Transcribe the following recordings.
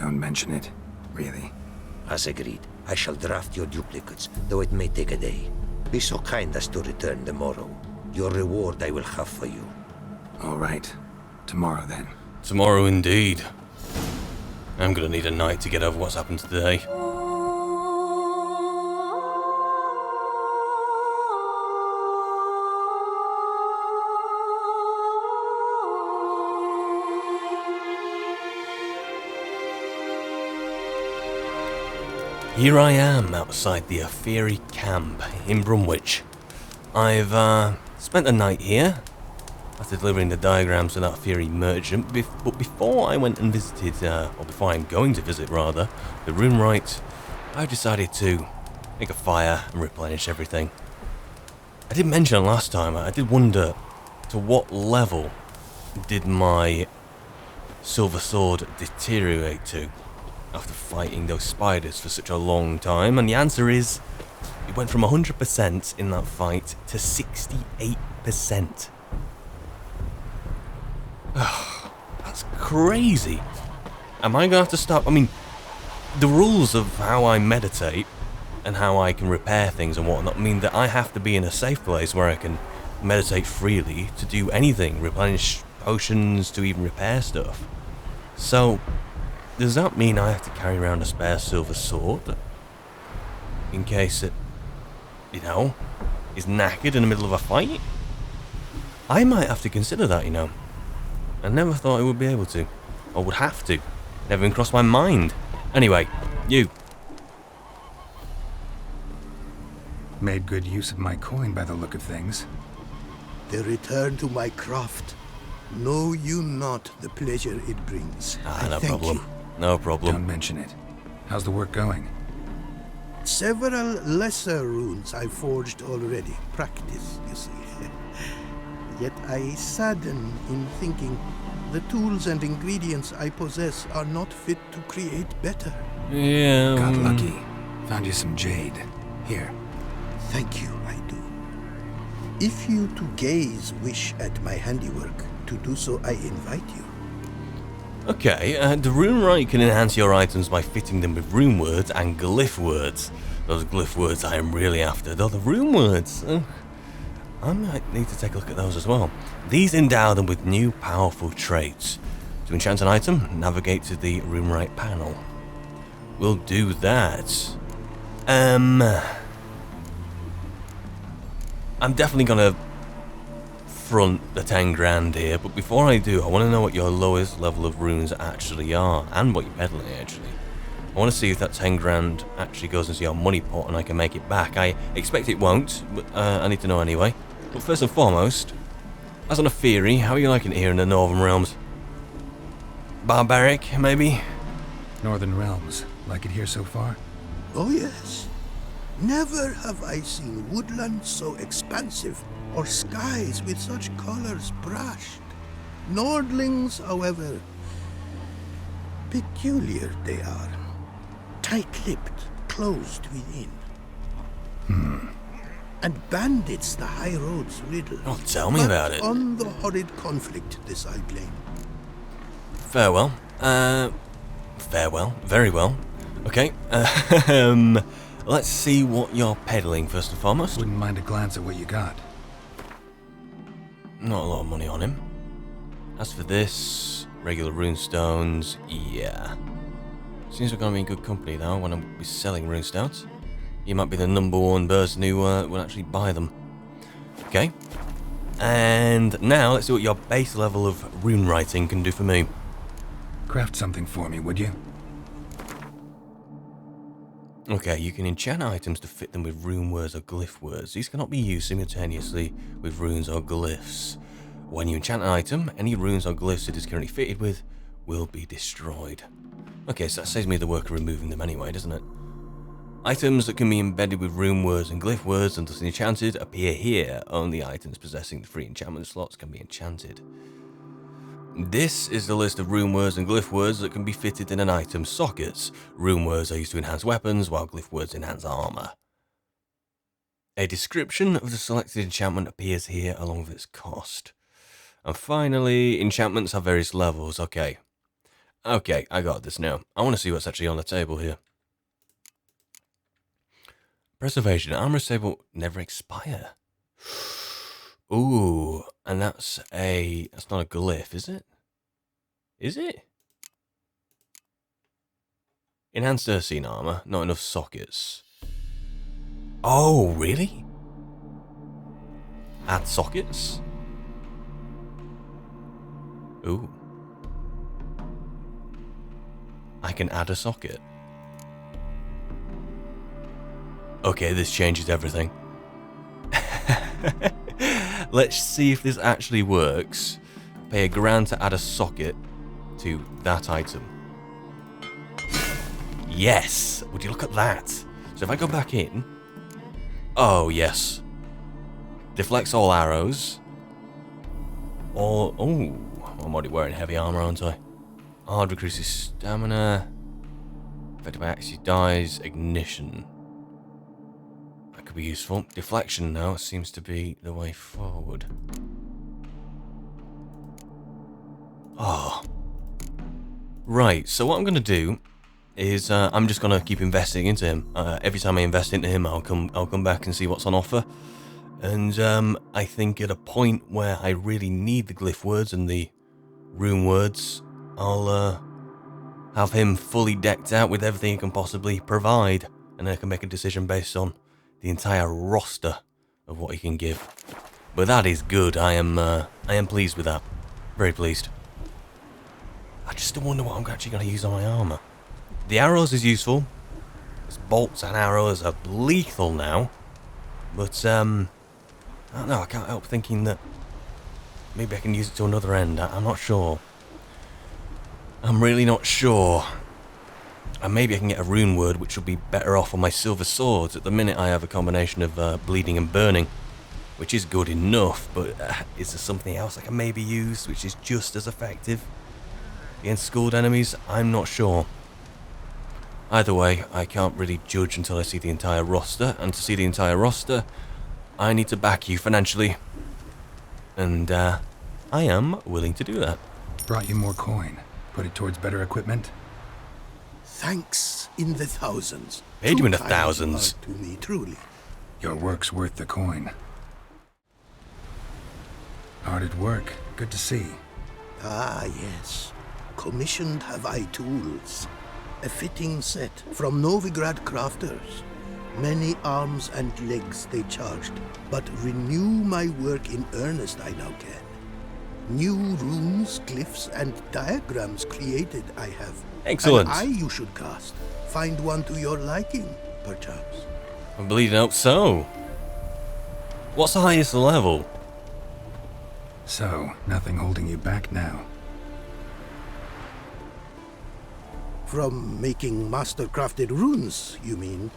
Don't mention it. Really. As agreed, I shall draft your duplicates, though it may take a day. Be so kind as to return tomorrow. Your reward I will have for you. All right. Tomorrow, then. Tomorrow, indeed. I'm gonna need a night to get over what's happened today. Here I am outside the Afiri camp in Bromwich. I've spent the night here after delivering the diagrams to that Afiri merchant, but before I went and visited, or before I'm going to visit rather, the Runewright, I decided to make a fire and replenish everything. I did mention last time, I did wonder to what level did my silver sword deteriorate to after fighting those spiders for such a long time, and the answer is it went from 100% in that fight to 68%. That's crazy. Am I gonna have to stop? I mean, the rules of how I meditate and how I can repair things and whatnot mean that I have to be in a safe place where I can meditate freely to do anything, replenish potions, to even repair stuff. So does that mean I have to carry around a spare silver sword? In case it, you know, is knackered in the middle of a fight? I might have to consider that, you know. I never thought I would be able to. Or would have to. Never even crossed my mind. Anyway, you. Made good use of my coin by the look of things. The return to my craft. Know you not the pleasure it brings. No Thank problem. you. No problem. Don't mention it. How's the work going? Several lesser runes I forged already. Practice, you see. Yet I sadden in thinking the tools and ingredients I possess are not fit to create better. Yeah. Got lucky. Found you some jade. Here. Thank you, I do. If you to gaze wish at my handiwork, to do so I invite you. Okay, the Runewright can enhance your items by fitting them with rune words and glyph words. Those glyph words I am really after, though the rune words, I might need to take a look at those as well. These endow them with new powerful traits. To enchant an item, navigate to the Runewright panel. We'll do that. I'm definitely gonna front the 10 grand here, but before I do, I want to know what your lowest level of runes actually are, and what you're peddling actually. I want to see if that 10 grand actually goes into your money pot and I can make it back. I expect it won't, but I need to know anyway. But first and foremost, as on a theory, how are you liking it here in the Northern Realms? Barbaric, maybe? Northern Realms. Like it here so far? Oh yes. Never have I seen woodlands so expansive, or skies with such colors brushed. Nordlings, however, peculiar they are. Tight-lipped, closed within. And bandits the high roads riddle. Oh, tell me about it. On the horrid conflict, this I blame. Farewell. Farewell. Very well. Okay. Let's see what you're peddling first and foremost. Wouldn't mind a glance at what you got. Not a lot of money on him. As for this, regular runestones, yeah. Seems we're going to be in good company though when I'm selling runestones. You might be the #1 person who will actually buy them. Okay. And now let's see what your base level of rune writing can do for me. Craft something for me, would you? Okay, you can enchant items to fit them with rune words or glyph words. These cannot be used simultaneously with runes or glyphs. When you enchant an item, any runes or glyphs it is currently fitted with will be destroyed. Okay, so that saves me the work of removing them anyway, doesn't it? Items that can be embedded with rune words and glyph words and thus enchanted appear here. Only items possessing the free enchantment slots can be enchanted. This is the list of rune words and glyph words that can be fitted in an item's sockets. Rune words are used to enhance weapons, while glyph words enhance armor. A description of the selected enchantment appears here along with its cost. And finally, enchantments have various levels. Okay. Okay, I got this now. I want to see what's actually on the table here. Preservation. Armor table never expire. Ooh, and that's not a glyph, is it? Is it? Enhanced Ursine armor, not enough sockets. Oh, really? Add sockets? Ooh. I can add a socket. Okay, this changes everything. Let's see if this actually works. Pay £1,000 to add a socket to that item. Yes! Would you look at that? So if I go back in... Oh, yes. Deflects all arrows. Oh, I'm already wearing heavy armor, aren't I? Hard decreases stamina. Affected by axe, dies. Ignition. That could be useful. Deflection now seems to be the way forward. Oh. Right, so what I'm going to do is I'm just going to keep investing into him. Every time I invest into him, I'll come back and see what's on offer. And I think at a point where I really need the glyph words and the rune words, I'll have him fully decked out with everything he can possibly provide, and then I can make a decision based on the entire roster of what he can give. But that is good. I am pleased with that. Very pleased. I just still wonder what I'm actually going to use on my armor. The arrows is useful. His bolts and arrows are lethal now. But I don't know. I can't help thinking that maybe I can use it to another end. I'm not sure. I'm really not sure. And maybe I can get a rune word, which will be better off on my silver swords. At the minute, I have a combination of bleeding and burning, which is good enough. But is there something else I can maybe use, which is just as effective against schooled enemies? I'm not sure. Either way, I can't really judge until I see the entire roster. And to see the entire roster, I need to back you financially. And I am willing to do that. Brought you more coin. Put it towards better equipment. Thanks in the thousands. Paid you in the Too kind you thousands. are to me, truly. Your work's worth the coin. Hard at work. Good to see. Ah, yes. Commissioned have I tools. A fitting set from Novigrad crafters. Many arms and legs they charged, but renew my work in earnest I now can. New runes, glyphs, and diagrams created I have. Excellent. An eye you should cast. Find one to your liking, perchance. I believe it so. What's the highest level? So, nothing holding you back now. From making master-crafted runes, you mean?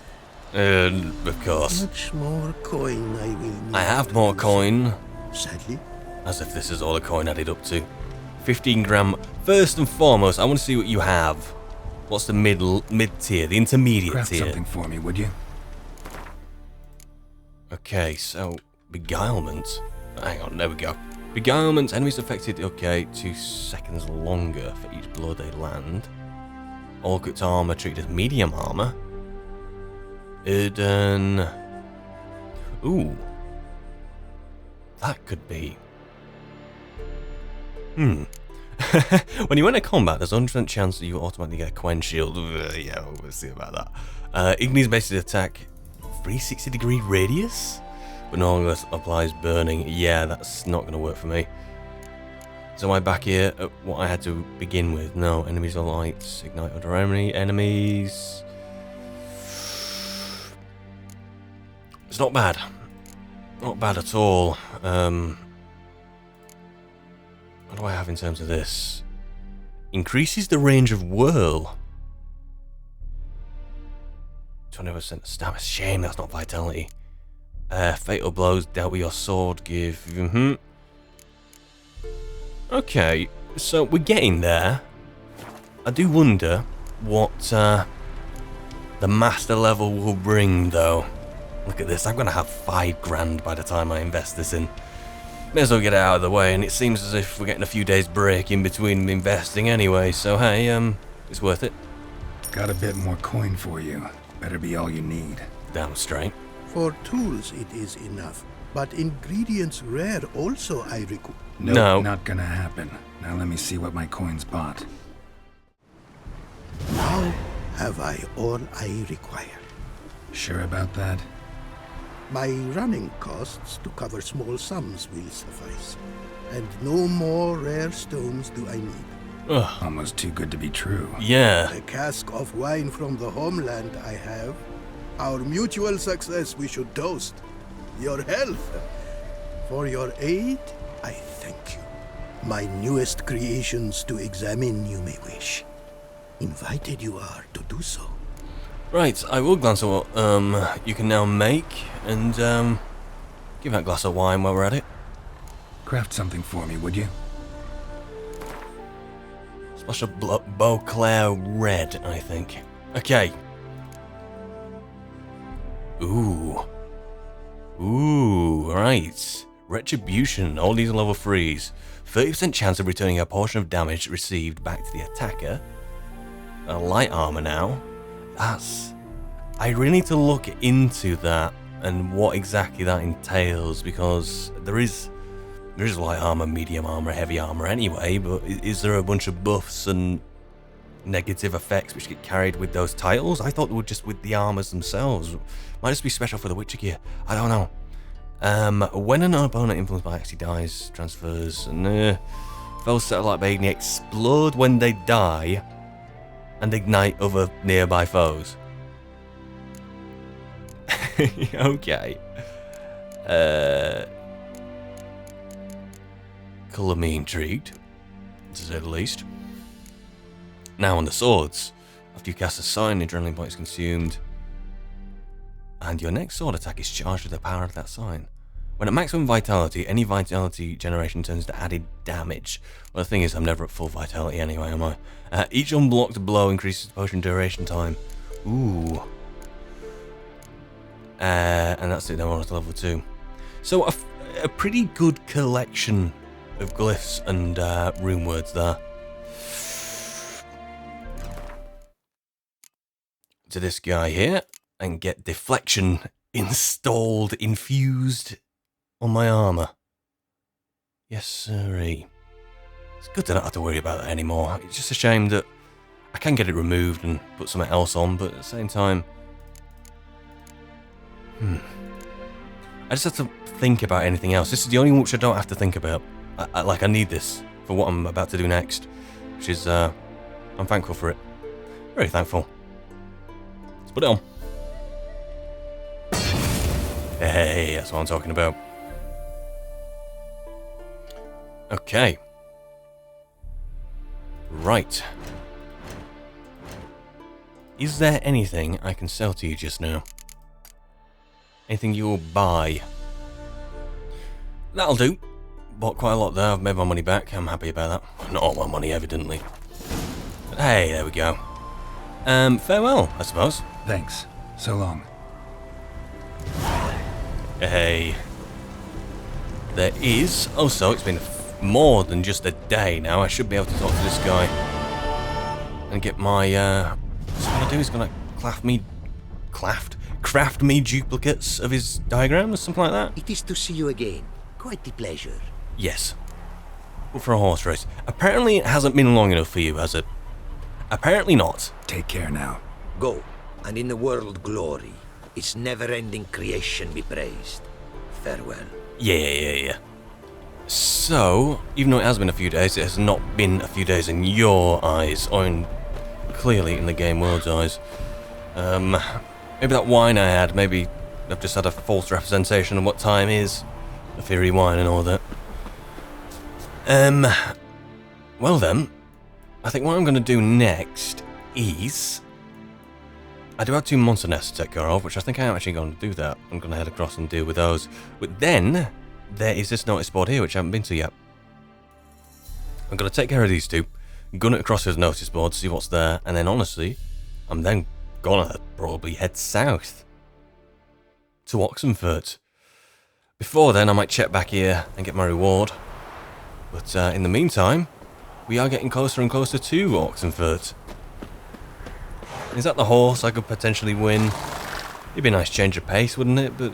Of course. Much more coin I will need. I have more coin. Sadly. As if this is all the coin added up to. 15 gram. First and foremost, I want to see what you have. What's the mid-tier, the intermediate Craft tier? something for me, would you? Okay, so beguilement. Hang on, there we go. Beguilement, enemies affected, okay, 2 seconds longer for each blow they land. All cut armor treated as medium armor. Eden. Ooh. That could be. When you enter combat, there's 100% chance that you automatically get a Quen shield. Yeah, we'll see about that. Ignis based attack, 360-degree radius? But no longer applies burning. Yeah, that's not going to work for me. So am I back here at what I had to begin with? No, enemies are lights. Ignite other enemies. It's not bad. Not bad at all. What do I have in terms of this? Increases the range of whirl. 20% stamina. Shame that's not vitality. Fatal blows dealt with your sword give. Okay, so we're getting there. I do wonder what the master level will bring, though. Look at this. I'm going to have $5,000 by the time I invest this in. May as well get it out of the way, and it seems as if we're getting a few days break in between investing anyway, so hey, it's worth it. Got a bit more coin for you. Better be all you need. Damn straight. For tools it is enough, but ingredients rare also I require. Nope, No. not gonna happen. Now let me see what my coins bought. Now have I all I require. Sure about that? My running costs to cover small sums will suffice, and no more rare stones do I need. Ugh. Almost too good to be true. Yeah. A cask of wine from the homeland I have. Our mutual success we should toast. Your health. For your aid, I thank you. My newest creations to examine you may wish. Invited you are to do so. Right, I will glance at what you can now make, and give that glass of wine while we're at it. Craft something for me, would you? Splash of Beauclair red, I think. Okay. Ooh. Ooh, right. Retribution, all these are level 3s. 30% chance of returning a portion of damage received back to the attacker. A light armor now. I really need to look into that and what exactly that entails, because there is light armor, medium armor, heavy armor anyway, but is there a bunch of buffs and negative effects which get carried with those titles? I thought they were just with the armors themselves. Might just be special for the Witcher gear. I don't know. When an opponent influenced by actually dies, transfers, and foes set like Bagni explode when they die and ignite other nearby foes. Okay. Colour me intrigued, to say the least. Now on the swords. After you cast a sign, adrenaline point is consumed, and your next sword attack is charged with the power of that sign. When at maximum vitality, any vitality generation turns to added damage. Well, the thing is, I'm never at full vitality anyway, am I? Each unblocked blow increases the potion duration time. Ooh. And that's it, then we're on to level 2. So a pretty good collection of glyphs and rune words there. To this guy here, and get deflection infused on my armor. Yes, sirree. It's good to not have to worry about that anymore. It's just a shame that I can get it removed and put something else on, but at the same time, I just have to think about anything else. This is the only one which I don't have to think about. I need this for what I'm about to do next, which is, I'm thankful for it. Very thankful. Let's put it on. Hey, that's what I'm talking about. Okay. Right. Is there anything I can sell to you just now? Anything you will buy? That'll do. Bought quite a lot there. I've made my money back. I'm happy about that. Not all my money, evidently. But hey, there we go. Farewell, I suppose. Thanks. So long. Hey. There is... Also, it's been more than just a day now. I should be able to talk to this guy. And get my, what's he gonna do? He's gonna craft me duplicates of his diagrams, something like that? It is to see you again. Quite the pleasure. Yes. But for a horse race. Apparently it hasn't been long enough for you, has it? Apparently not. Take care now. Go, and in the world glory, its never-ending creation be praised. Farewell. Yeah. So, even though it has been a few days, it has not been a few days in your eyes, or clearly in the game world's eyes. Maybe that wine I had, maybe I've just had a false representation of what time is. The fiery wine and all that. Well then, I think what I'm going to do next is... I do have 2 monster nests to take care of, which I think I am actually going to do that. I'm going to head across and deal with those. But then, there is this notice board here, which I haven't been to yet. I'm going to take care of these 2, gun it across this notice board, see what's there, and then honestly, I'm then gonna probably head south to Oxenfurt. Before then, I might check back here and get my reward. But in the meantime, we are getting closer and closer to Oxenfurt. Is that the horse I could potentially win? It'd be a nice change of pace, wouldn't it? But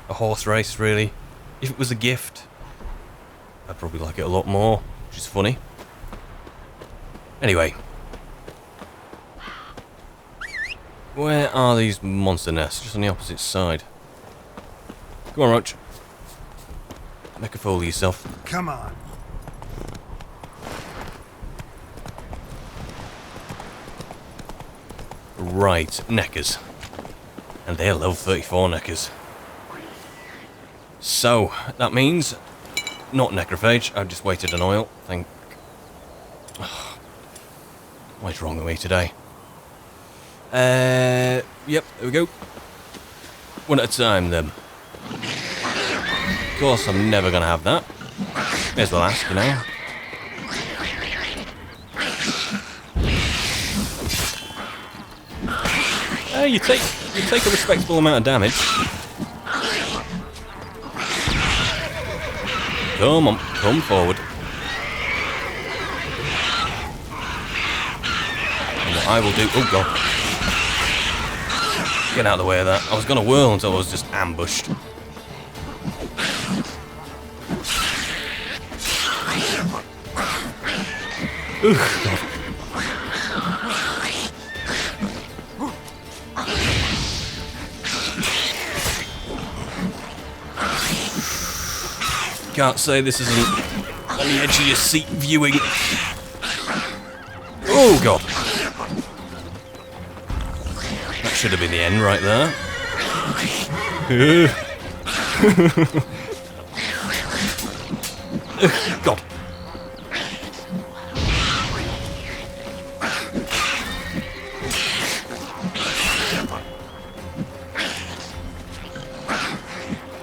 a horse race, really. If it was a gift, I'd probably like it a lot more, which is funny. Anyway. Where are these monster nests? Just on the opposite side. Come on, Roach. Make a fool of yourself. Come on. Right, neckers. And they're level 34 neckers. So, that means... Not necrophage, I've just waited an oil. What's wrong with me today? Yep, there we go. One at a time, then. Of course, I'm never gonna have that. May as well ask, you know. You take a respectable amount of damage. Come on, come forward. And what I will do... Oh, God. Get out of the way of that. I was going to whirl until I was just ambushed. Ugh, God. Can't say this isn't on the edge of your seat viewing. Oh, God. That should have been the end right there. God.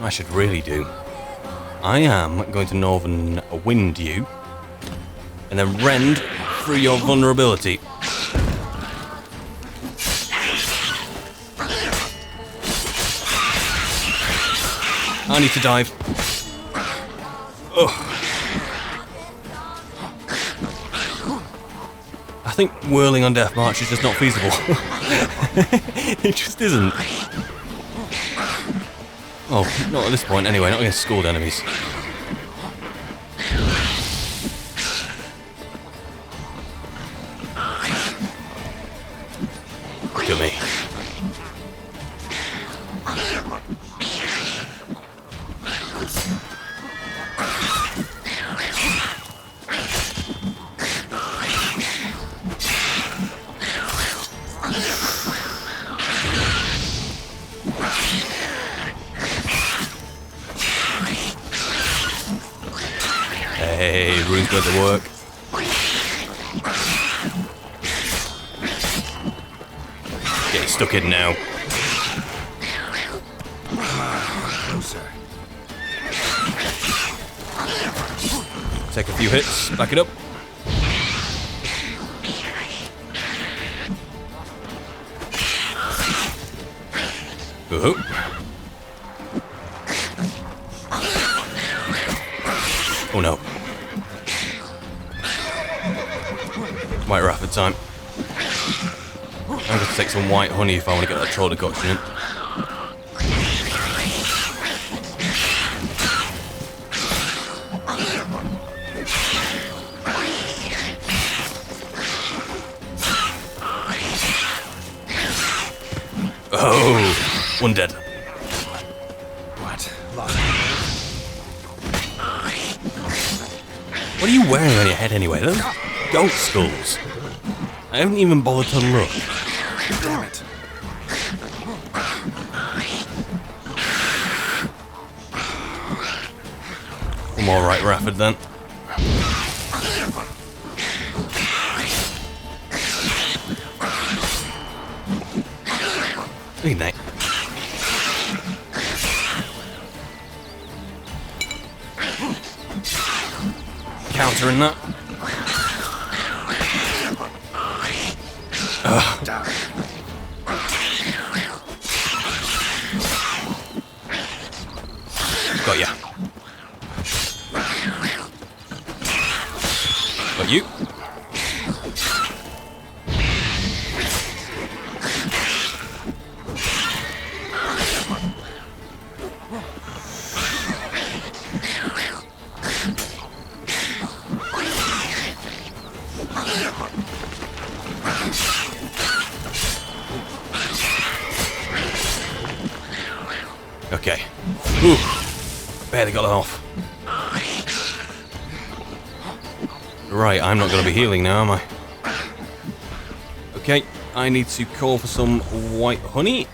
I should really do. I am going to Northern Wind you, and then rend through your vulnerability. I need to dive. Ugh. I think whirling on Deathmarch is just not feasible. It just isn't. Oh, not at this point anyway, not against schooled enemies. Look at me. Hey, rune's going to work. Get stuck in now. Closer. Take a few hits, back it up. Woohoo. Oh no. White rapid time. I'm going to take some white honey if I want to get that troll decoction in. Oh, one dead. What? Lost. What are you wearing on your head anyway? Those goat skulls. I haven't even bothered to look. Damn it. I'm alright, Rafford, then. Look at that. Countering that. Okay. Ooh. Barely got it off. Right, I'm not going to be healing now, am I? Okay, I need to call for some white honey.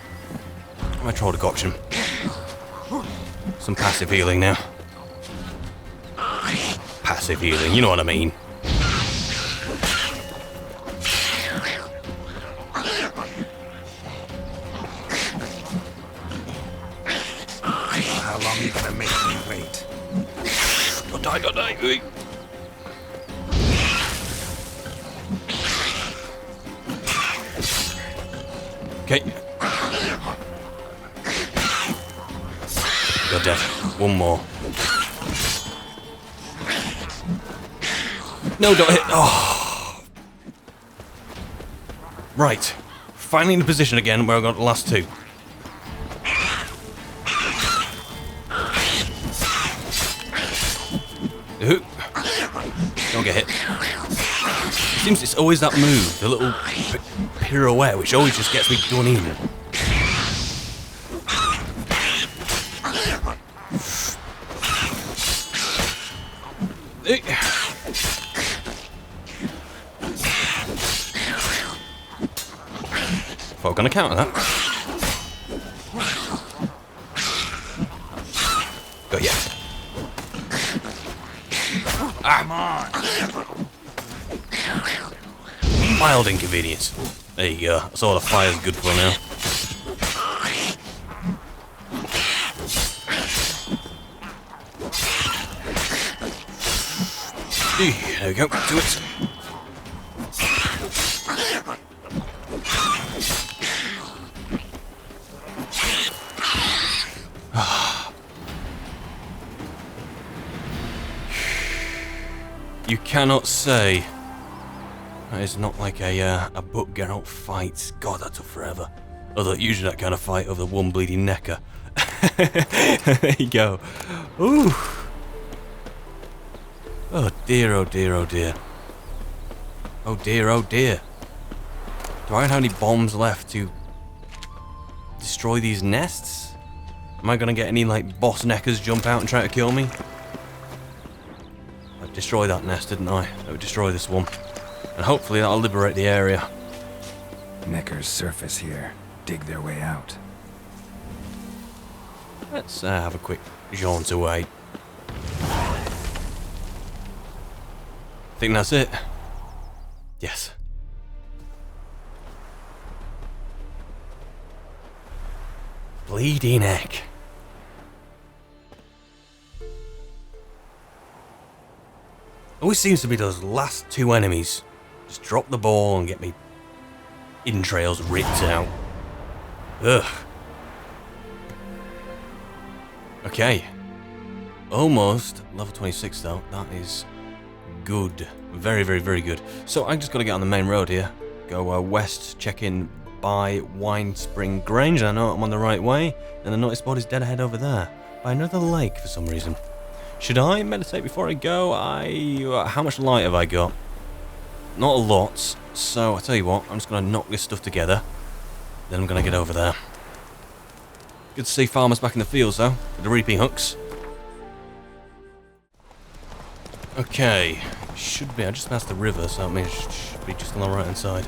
I tried to gotcha him. Some passive healing now. Passive healing, you know what I mean. How long are you gonna make me wait? Don't die, don't die. Okay. You're dead. One more. No, don't hit. Oh. Right. Finally in the position again where I got the last two. Ooh. Don't get hit. It seems it's always that move, the little pirouette, which always just gets me done in. Well, I'm gonna counter that. Got ya. Come on. Mild inconvenience. There you go. That's all the fire's good for now. There we go. Do it. You cannot say that is not like a book Geralt fight. God, that took forever. Although usually that kind of fight over the one bleeding necker. There you go. Ooh. Oh dear, oh dear, oh dear. Oh dear, oh dear. Do I have any bombs left to destroy these nests? Am I gonna get any like boss neckers jump out and try to kill me? I destroyed that nest, didn't I? I would destroy this one. And hopefully that'll liberate the area. Neckers surface here, dig their way out. Let's have a quick jaunt away. Think that's it? Yes. Bleeding heck. Always seems to be those last two enemies. Just drop the ball and get me entrails ripped out. Ugh. Okay. Almost level 26 though. That is good. Very, very, very good. So I just got to get on the main road here. Go west, check in by Wine Spring Grange. I know I'm on the right way. And the notice board is dead ahead over there. By another lake for some reason. Should I meditate before I go? How much light have I got? Not a lot. So I tell you what, I'm just going to knock this stuff together. Then I'm going to get over there. Good to see farmers back in the fields though, with the reaping hooks. Okay, should be. I just passed the river, so that means it should be just on the right hand side.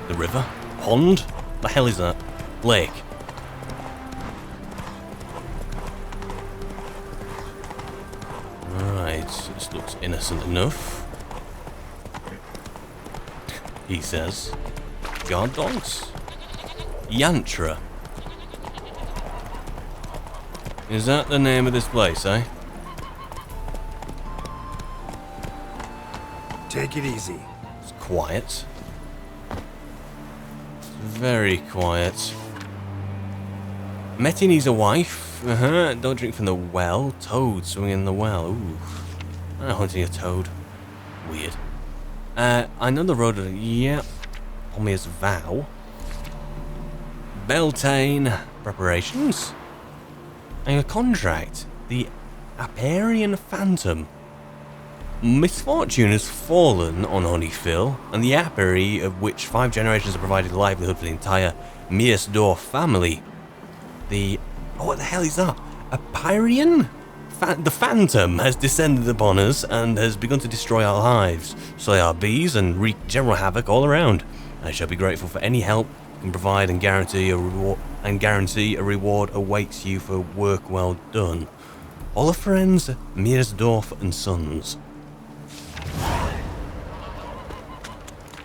The river? Pond? The hell is that? Lake. Right, this looks innocent enough. He says. Guard dogs? Yantra. Is that the name of this place, eh? Take it easy. It's quiet. It's very quiet. Metty needs a wife. Don't drink from the well. Toad swimming in the well. Ooh. I'm hunting a toad. Weird. I know the road. Yep. Omia's vow. Beltane preparations. And a contract. The Aparian Phantom. Misfortune has fallen on Honeyfill, and the apiary of which 5 generations have provided a livelihood for the entire Meersdorf family. The... oh, what the hell is that? A Pyrian? The Phantom has descended upon us and has begun to destroy our hives, slay our bees, and wreak general havoc all around. I shall be grateful for any help you can provide and guarantee a reward awaits you for work well done. All friends, Meersdorf and Sons.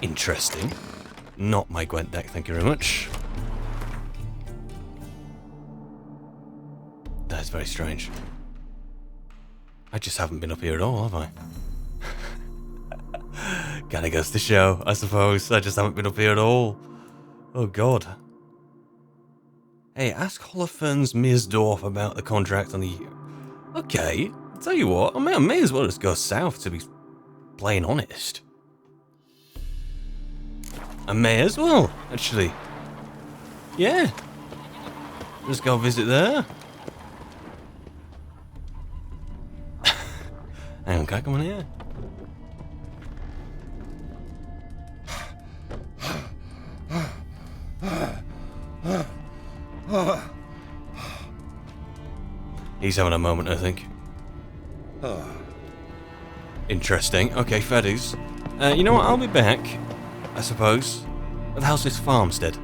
Interesting. Not my Gwent deck, thank you very much. That is very strange. I just haven't been up here at all, have I? Kinda goes to show, I suppose. I just haven't been up here at all. Oh god. Hey, ask Holofern's Meersdorf about the contract on the... Okay, I'll tell you what, I may as well just go south, to be plain honest. I may as well, actually. Yeah. Just go visit there. Hang on, can I come on here? He's having a moment, I think. Interesting. Okay, Feddies. You know what? I'll be back, I suppose. Where the hell's this farmstead?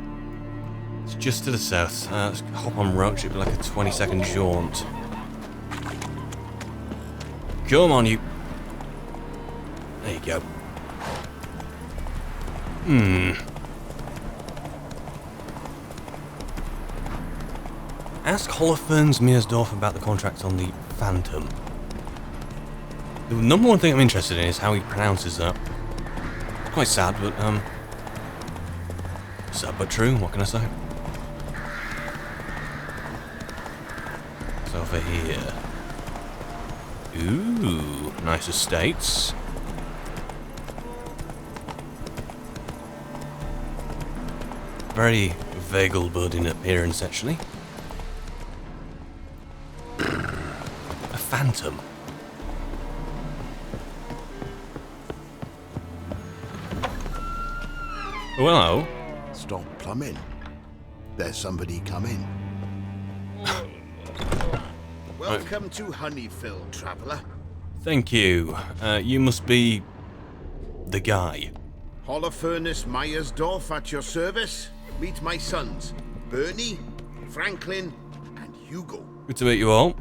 It's just to the south. Let's hop on Roach. It'll be like a 20-second jaunt. Come on, you. There you go. Ask Holofern's Meersdorf about the contract on the Phantom. The number one thing I'm interested in is how he pronounces that. It's quite sad, but sad but true. What can I say? It's over here. Ooh, nice estates. Very Vegelbud in appearance, actually. A phantom. Oh, hello. Stop plumbing. There's somebody coming. Welcome to Honeyfill, traveller. Thank you. You must be the guy. Holofernus Meyersdorf at your service. Meet my sons, Bernie, Franklin, and Hugo. Good to meet you all.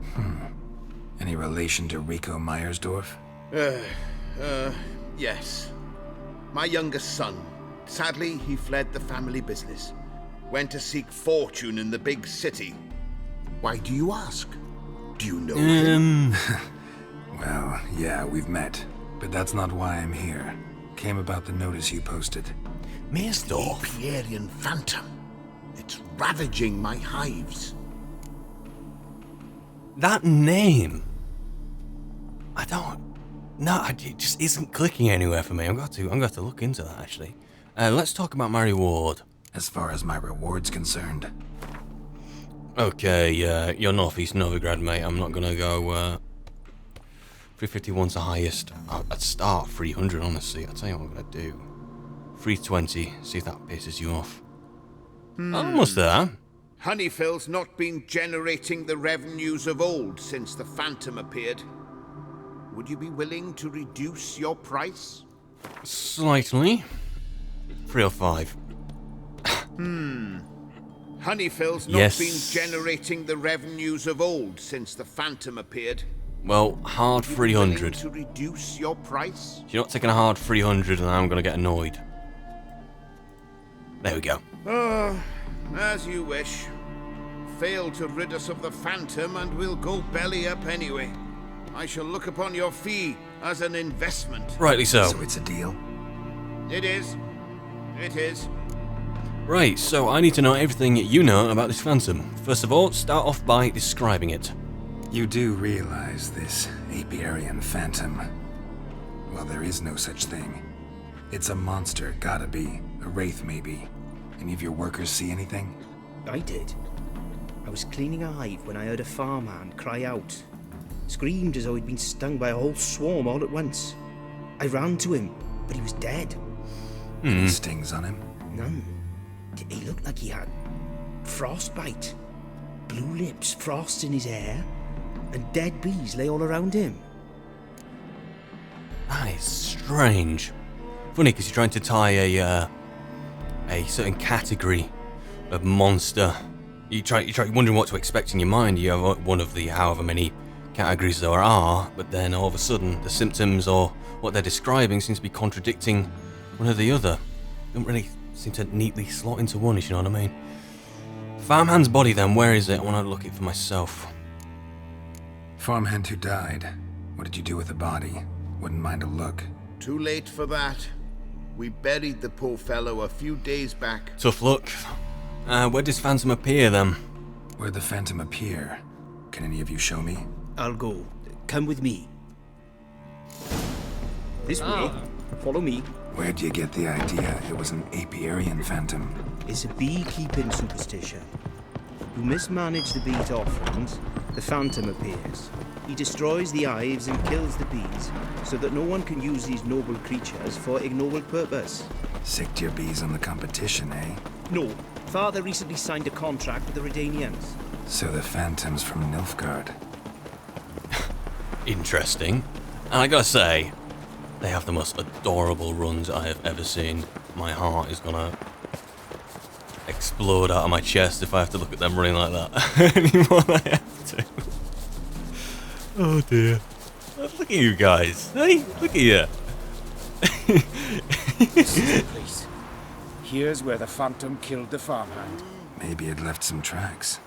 Any relation to Rico Meyersdorf? Yes. My youngest son. Sadly, he fled the family business. Went to seek fortune in the big city. Why do you ask? Do you know him? Well, yeah, we've met. But that's not why I'm here. Came about the notice you posted. Meersdorf? Pierian Phantom. It's ravaging my hives. That name. I don't. No, it just isn't clicking anywhere for me. I'm going to look into that actually. Let's talk about my reward. As far as my reward's concerned. Okay, you're Northeast Novigrad, mate. I'm not gonna go. 351's the highest. I'd start 300, honestly. I'll tell you what I'm gonna do. 320. See if that pisses you off. Almost there. Honeyfill's not been generating the revenues of old since the Phantom appeared. Would you be willing to reduce your price? Slightly. 305. Honeyfill's not been generating the revenues of old since the Phantom appeared. Well, hard 300. To reduce your price? If you're not taking a hard 300, then I'm gonna get annoyed. There we go. As you wish. Fail to rid us of the Phantom and we'll go belly up anyway. I shall look upon your fee as an investment. Rightly so. So it's a deal? It is. It is. Right, so I need to know everything you know about this Phantom. First of all, start off by describing it. You do realize this Apiarian Phantom. Well, there is no such thing. It's a monster, gotta be. A wraith, maybe. Any of your workers see anything? I did. I was cleaning a hive when I heard a farmhand cry out. Screamed as though he'd been stung by a whole swarm all at once. I ran to him, but he was dead. Any stings on him? None. He looked like he had frostbite. Blue lips, frost in his hair, and dead bees lay all around him. That is strange. Funny, because you're trying to tie a certain category of monster. You're wondering what to expect in your mind. You have one of the however many categories there are, but then all of a sudden the symptoms or what they're describing seems to be contradicting one or the other. Don't really seem to neatly slot into one, if you know what I mean. Farmhand's body then, where is it? I want to look it for myself. Farmhand who died. What did you do with the body? Wouldn't mind a look. Too late for that. We buried the poor fellow a few days back. Tough luck. Where does Phantom appear then? Where'd the Phantom appear? Can any of you show me? I'll go. Come with me. This way. Follow me. Where'd you get the idea it was an apiarian phantom? It's a beekeeping superstition. You mismanage the bees' offerings, the phantom appears. He destroys the hives and kills the bees, so that no one can use these noble creatures for ignoble purpose. Sicked your bees on the competition, eh? No, Father recently signed a contract with the Redanians. So the Phantom's from Nilfgaard. Interesting. And I gotta say, they have the most adorable runs I have ever seen. My heart is gonna explode out of my chest if I have to look at them running like that anymore than I have to. Oh dear. Look at you guys. Hey, look at you. This is the place. Here's where the Phantom killed the farmhand. Maybe it left some tracks.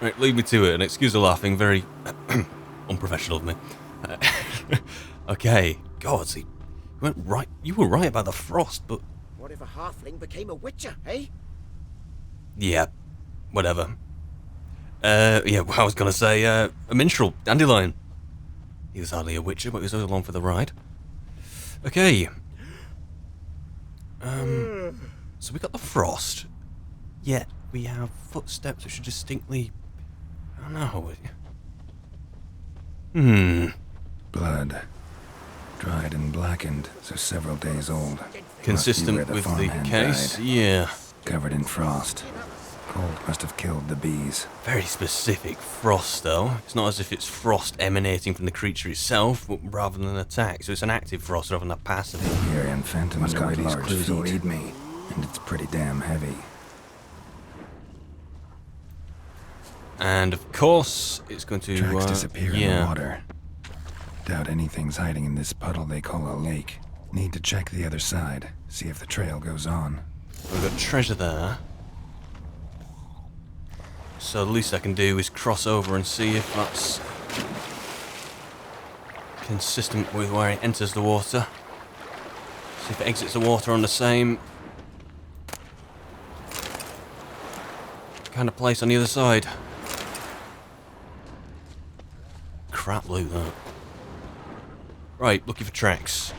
Right, leave me to it, and excuse the laughing, very unprofessional of me. Okay, God, see, you were right about the frost, but... What if a halfling became a witcher, eh? Yeah, whatever. Yeah, well, I was gonna say, a minstrel, Dandelion. He was hardly a witcher, but he was along for the ride. Okay. So we got the frost, yet we have footsteps which are distinctly... I don't know. Blood. Dried and blackened, so several days old. Consistent Must be where with the farmhand case, died. yeah. Covered in frost. Cold must have killed the bees. Very specific frost, though. It's not as if it's frost emanating from the creature itself, but rather than an attack. So it's an active frost rather than a passive. Apiarian Phantom's got got large feet. believe me, and it's pretty damn heavy. And of course, it's going to Tracks disappear in the yeah. water. Doubt anything's hiding in this puddle they call a lake. Need to check the other side, see if the trail goes on. We've got treasure there. So the least I can do is cross over and see if that's consistent with where it enters the water. See if it exits the water on the same kind of place on the other side. Crap loot, that. Right, looking for tracks.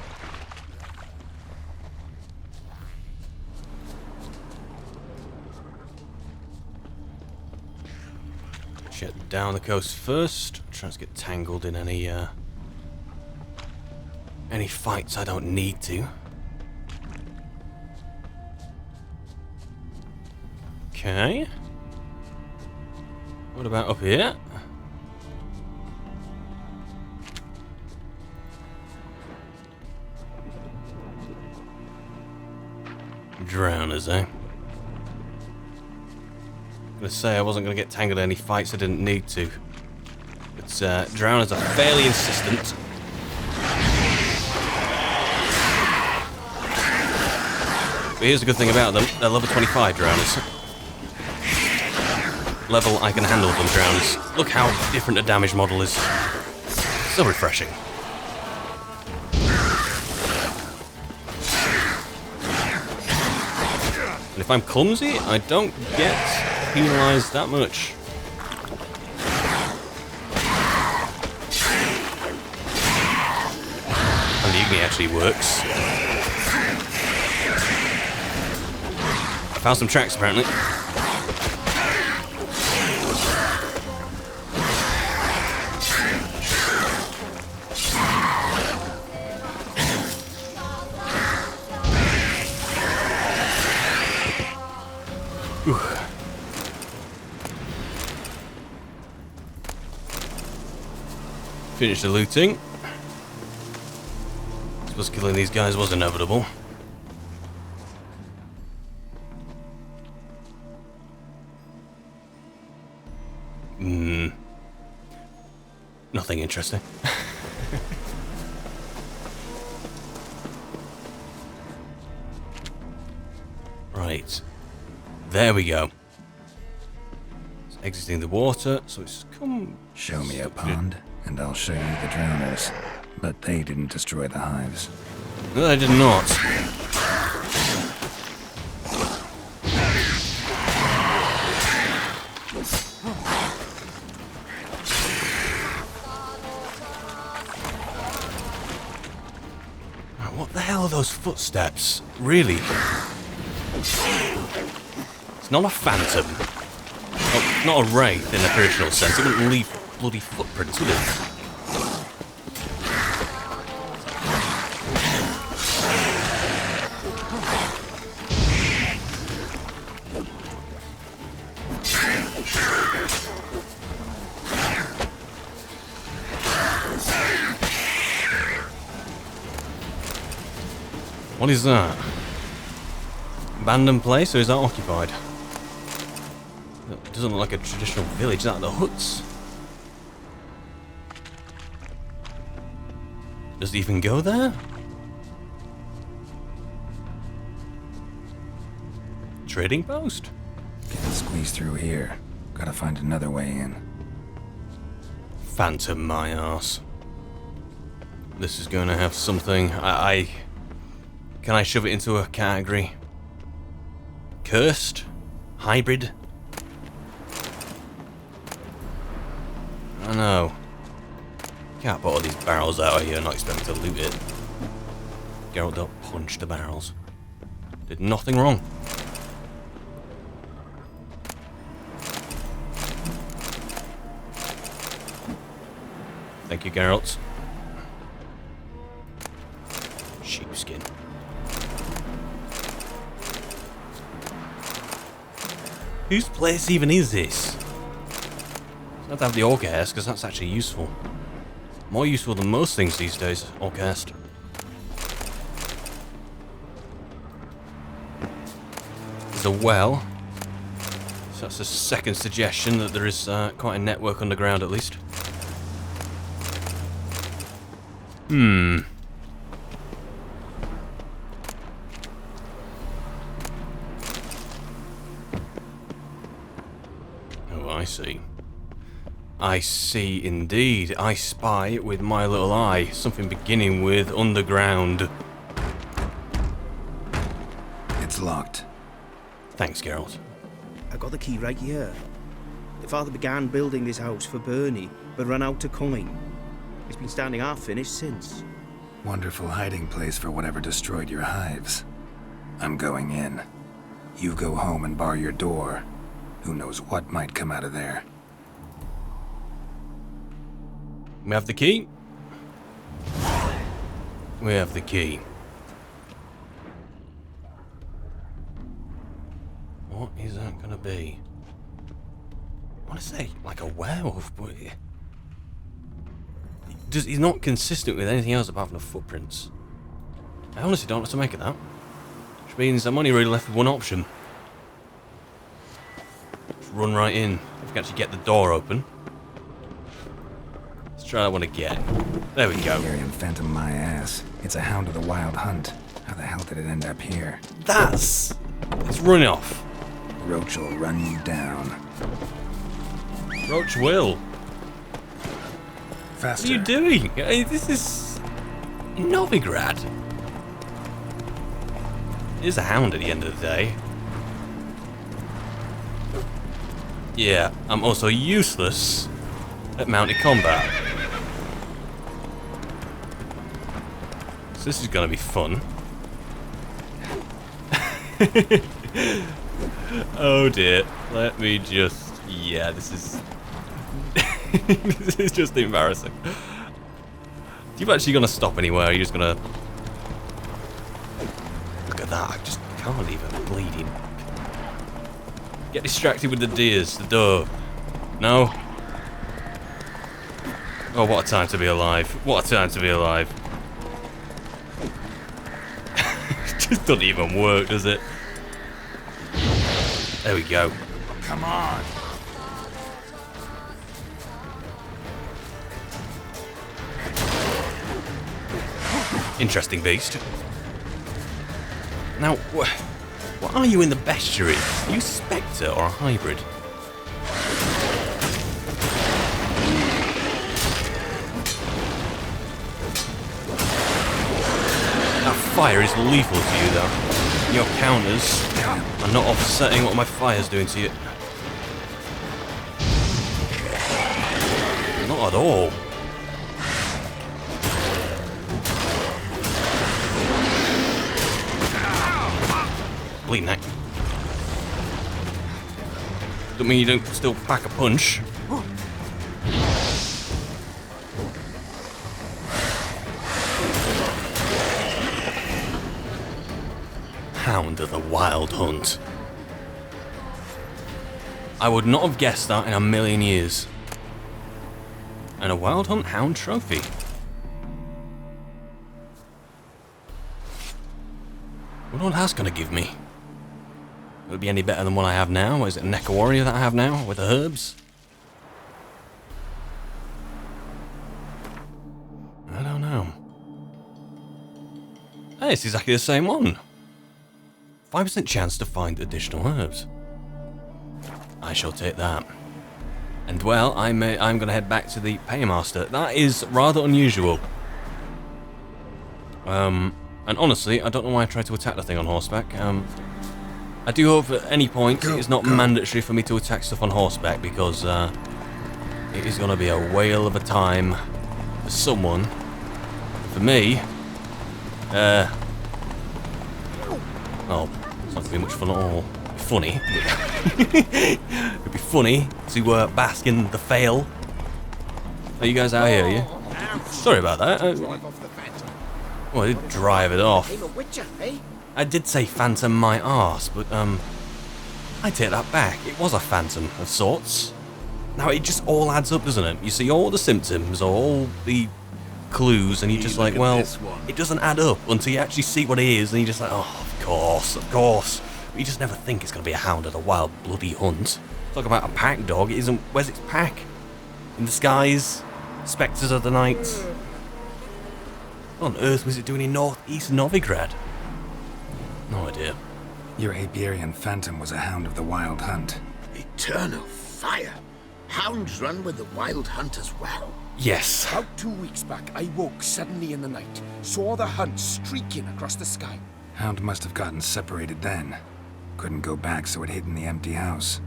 Check down the coast first. Try to get tangled in any fights I don't need to. Okay. What about up here? Drowners, eh? I'm gonna say I wasn't gonna get tangled in any fights I didn't need to. But drowners are fairly insistent. But here's the good thing about them, they're level 25 drowners. Level I can handle them drowners. Look how different the damage model is. So refreshing. And if I'm clumsy, I don't get penalised that much. And the Igni actually works. I found some tracks apparently. Finish the looting. I suppose killing these guys was inevitable. Nothing interesting. Right. There we go. It's exiting the water, so it's come... Show me a pond, and I'll show you the drowners. But they didn't destroy the hives. No, I did not. What the hell are those footsteps? Really? It's not a phantom. Oh, not a wraith in a traditional sense. It wouldn't leave bloody footprints, would it? What is that? Abandoned place, or is that occupied? It doesn't look like a traditional village. Is that the huts? Does it even go there? Trading post? Can't squeeze through here. Gotta find another way in. Phantom my arse. This is going to have something. Can I shove it into a category? Cursed? Hybrid? I don't know. Can't put all these barrels out of here and not expect me to loot it. Geralt, don't punch the barrels. Did nothing wrong. Thank you, Geralt. Sheepskin. Whose place even is this? I have to have the Orcast, because that's actually useful. More useful than most things these days, Orcast. There's a well. So that's a second suggestion that there is quite a network underground at least. Oh, I see. I see indeed. I spy with my little eye something beginning with underground. It's locked. Thanks, Geralt. I got the key right here. The father began building this house for Bernie, but ran out of coin. It's been standing half finished since. Wonderful hiding place for whatever destroyed your hives. I'm going in. You go home and bar your door. Who knows what might come out of there. We have the key. We have the key. What is that gonna be? I want to say like a werewolf, but he's not consistent with anything else apart from the footprints. I honestly don't know what to make of that. Which means I'm only really left with one option. Just run right in. If we can actually get the door open. Let's try that one again. There we go. Aryan Phantom my ass. It's a Hound of the Wild Hunt. How the hell did it end up here? It's running off. Roach will run you down. Roach will. Faster. What are you doing? This is Novigrad. It is a hound at the end of the day. Yeah, I'm also useless at mounted combat. So this is gonna be fun. Oh dear. Let me just... Yeah, this is... This is just embarrassing. Are you actually gonna stop anywhere? Or are you just gonna... Look at that, I just can't even bleeding. Get distracted with the deers, the doe. No? Oh, what a time to be alive. What a time to be alive. It just doesn't even work, does it? There we go. Come on. Interesting beast. Now, what are you in the bestiary? Are you a spectre or a hybrid? That fire is lethal to you, though. Your counters are not offsetting what my fire's doing to you. Not at all. Bleeding neck. Don't mean you don't still pack a punch. Hound of the Wild Hunt. I would not have guessed that in a million years. And a Wild Hunt Hound trophy. What that's gonna give me? Will it be any better than what I have now? Is it a Neca Warrior that I have now with the herbs? I don't know. Hey, it's exactly the same one. 5% chance to find additional herbs. I shall take that. And well, I'm going to head back to the Paymaster. That is rather unusual. And honestly, I don't know why I tried to attack the thing on horseback. I do hope at any point it is not mandatory for me to attack stuff on horseback, because it is going to be a whale of a time for someone. For me, oh, it's not going to be much fun at all. Funny. It'd be funny to bask in the fail. Are you guys out here, are you? Sorry about that. Well, I did drive it off. I did say phantom my arse, but I take that back. It was a phantom of sorts. Now it just all adds up, doesn't it? You see all the symptoms, all the clues, and you're just like, well, it doesn't add up until you actually see what it is, and you're just like, oh, of course, of course. But you just never think it's going to be a hound of the wild bloody hunt. Talk about a pack dog, it isn't. Where's its pack? In the skies? Spectres of the night? What on earth was it doing in northeast Novigrad? No idea. Your Apiarian Phantom was a hound of the Wild Hunt. Eternal fire. Hounds run with the Wild Hunt as well. Yes. About 2 weeks back, I woke suddenly in the night, saw the hunt streaking across the sky. Hound must have gotten separated then. Couldn't go back, so it hid in the empty house.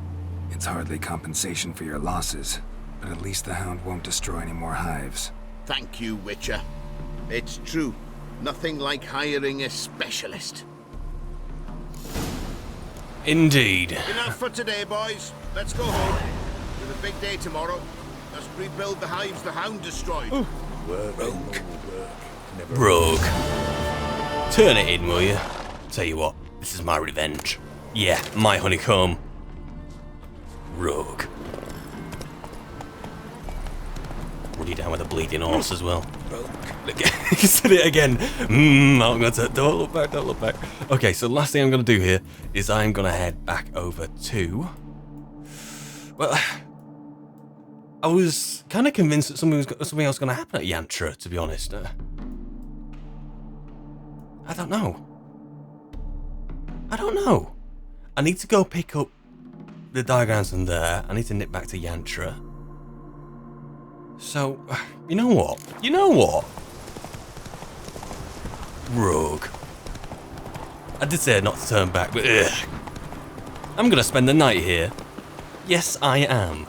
It's hardly compensation for your losses, but at least the hound won't destroy any more hives. Thank you, Witcher. It's true. Nothing like hiring a specialist. Indeed. Enough for today, boys. Let's go home. With a big day tomorrow. Let's rebuild the hives the hound destroyed. Rogue. Turn it in, will you? Tell you what, this is my revenge. Yeah, my honeycomb. Rogue. Run you down with a bleeding horse as well. Look, he said it again. I'm gonna don't look back, don't look back. Okay, so the last thing I'm gonna do here is I'm gonna head back over to. Well, I was kind of convinced that something else was gonna happen at Yantra, to be honest. I don't know. I need to go pick up the diagrams from there. I need to nip back to Yantra. So, you know what? Rogue. I did say not to turn back, but I'm gonna spend the night here. Yes, I am.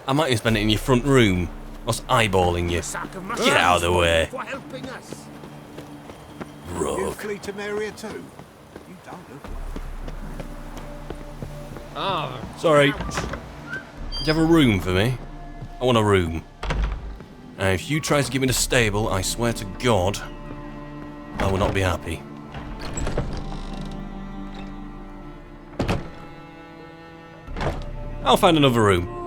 I might even spend it in your front room, whilst eyeballing you. Get out of the way. Rogue. Sorry. Do you have a room for me? I want a room. And if you try to get me to stable, I swear to God, I will not be happy. I'll find another room.